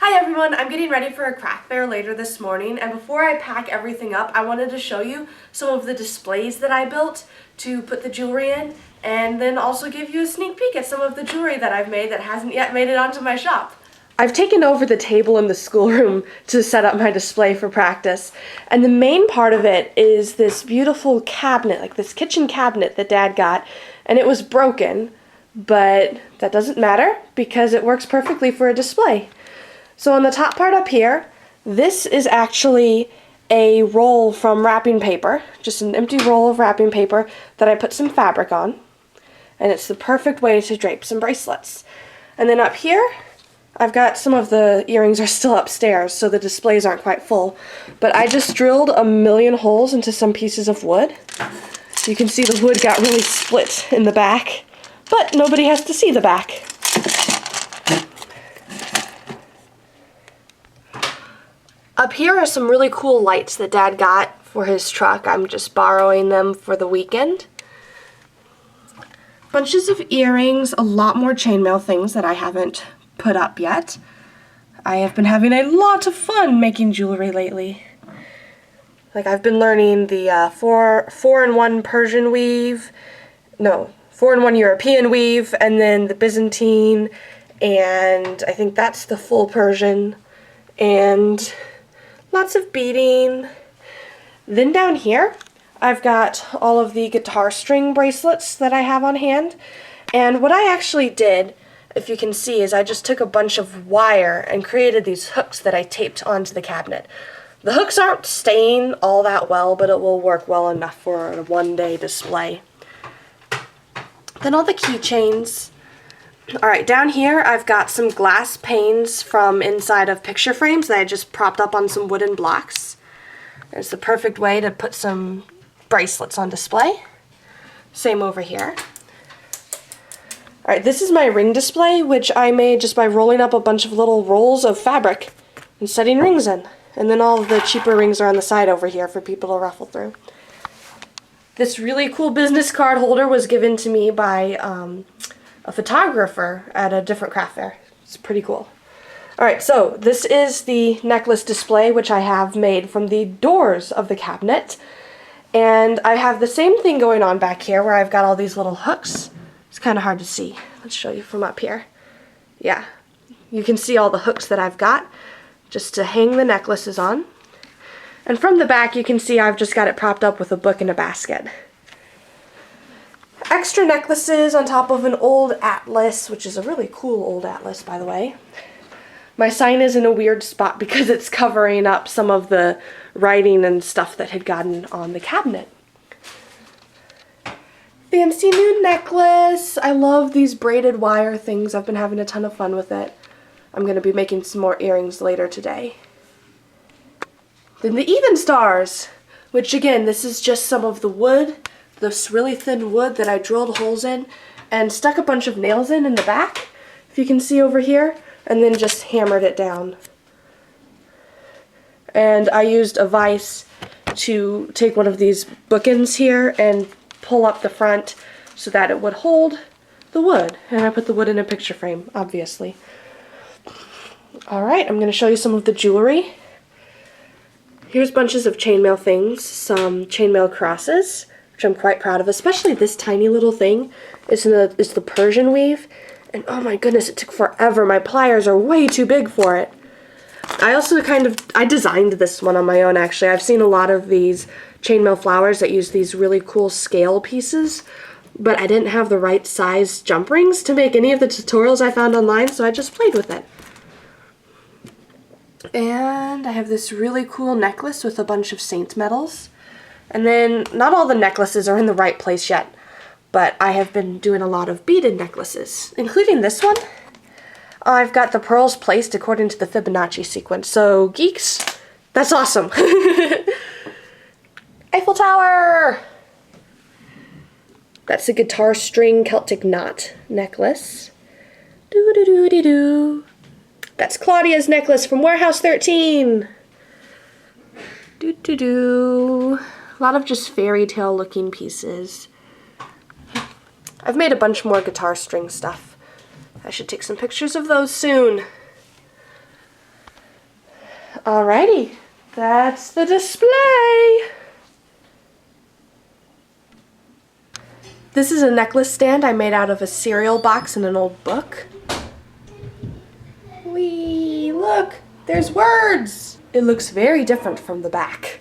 Hi everyone, I'm getting ready for a craft fair later this morning, and before I pack everything up, I wanted to show you some of the displays that I built to put the jewelry in, and then also give you a sneak peek at some of the jewelry that I've made that hasn't yet made it onto my shop. I've taken over the table in the schoolroom to set up my display for practice, and the main part of it is this beautiful cabinet, like this kitchen cabinet that Dad got, and it was broken, but that doesn't matter because it works perfectly for a display. So on the top part up here, this is actually a roll from wrapping paper, just an empty roll of wrapping paper that I put some fabric on, and it's the perfect way to drape some bracelets. And then up here, I've got some of the earrings are still upstairs, so the displays aren't quite full, but I just drilled a million holes into some pieces of wood. You can see the wood got really split in the back, but nobody has to see the back. Up here are some really cool lights that Dad got for his truck. I'm just borrowing them for the weekend. Bunches of earrings, a lot more chainmail things that I haven't put up yet. I have been having a lot of fun making jewelry lately. Like I've been learning the 4-in-1 Persian weave, no, 4-in-1 European weave, and then the Byzantine, and I think that's the full Persian, and lots of beading. Then down here, I've got all of the guitar string bracelets that I have on hand. And what I actually did, if you can see, is I just took a bunch of wire and created these hooks that I taped onto the cabinet. The hooks aren't staying all that well, but it will work well enough for a one-day display. Then all the keychains. Alright, down here I've got some glass panes from inside of picture frames that I just propped up on some wooden blocks. It's the perfect way to put some bracelets on display. Same over here. Alright, this is my ring display, which I made just by rolling up a bunch of little rolls of fabric and setting rings in. And then all of the cheaper rings are on the side over here for people to ruffle through. This really cool business card holder was given to me by a photographer at a different craft fair. It's pretty cool. Alright, so this is the necklace display, which I have made from the doors of the cabinet. And I have the same thing going on back here where I've got all these little hooks. It's kind of hard to see. Let's show you from up here. Yeah, you can see all the hooks that I've got just to hang the necklaces on. And from the back you can see I've just got it propped up with a book and a basket. Extra necklaces on top of an old atlas, which is a really cool old atlas, by the way. My sign is in a weird spot because it's covering up some of the writing and stuff that had gotten on the cabinet. Fancy new necklace. I love these braided wire things. I've been having a ton of fun with it. I'm going to be making some more earrings later today. Then the even stars, which again, this is just some of the wood, this really thin wood that I drilled holes in and stuck a bunch of nails in the back, if you can see over here, and then just hammered it down. And I used a vise to take one of these bookends here and pull up the front so that it would hold the wood. And I put the wood in a picture frame, obviously. Alright, I'm going to show you some of the jewelry. Here's bunches of chainmail things, some chainmail crosses, which I'm quite proud of, especially this tiny little thing. It's the Persian weave, and oh my goodness, it took forever. My pliers are way too big for it. I also I designed this one on my own, actually. I've seen a lot of these chainmail flowers that use these really cool scale pieces, but I didn't have the right size jump rings to make any of the tutorials I found online, so I just played with it. And I have this really cool necklace with a bunch of saint medals. And then, not all the necklaces are in the right place yet, but I have been doing a lot of beaded necklaces, including this one. I've got the pearls placed according to the Fibonacci sequence, so geeks, that's awesome. Eiffel Tower! That's a guitar string Celtic knot necklace. Doo-doo-doo-dee-doo. That's Claudia's necklace from Warehouse 13. Doo-doo-doo. A lot of just fairy tale looking pieces. I've made a bunch more guitar string stuff. I should take some pictures of those soon. Alrighty, that's the display. This is a necklace stand I made out of a cereal box and an old book. Whee! Look, there's words! It looks very different from the back.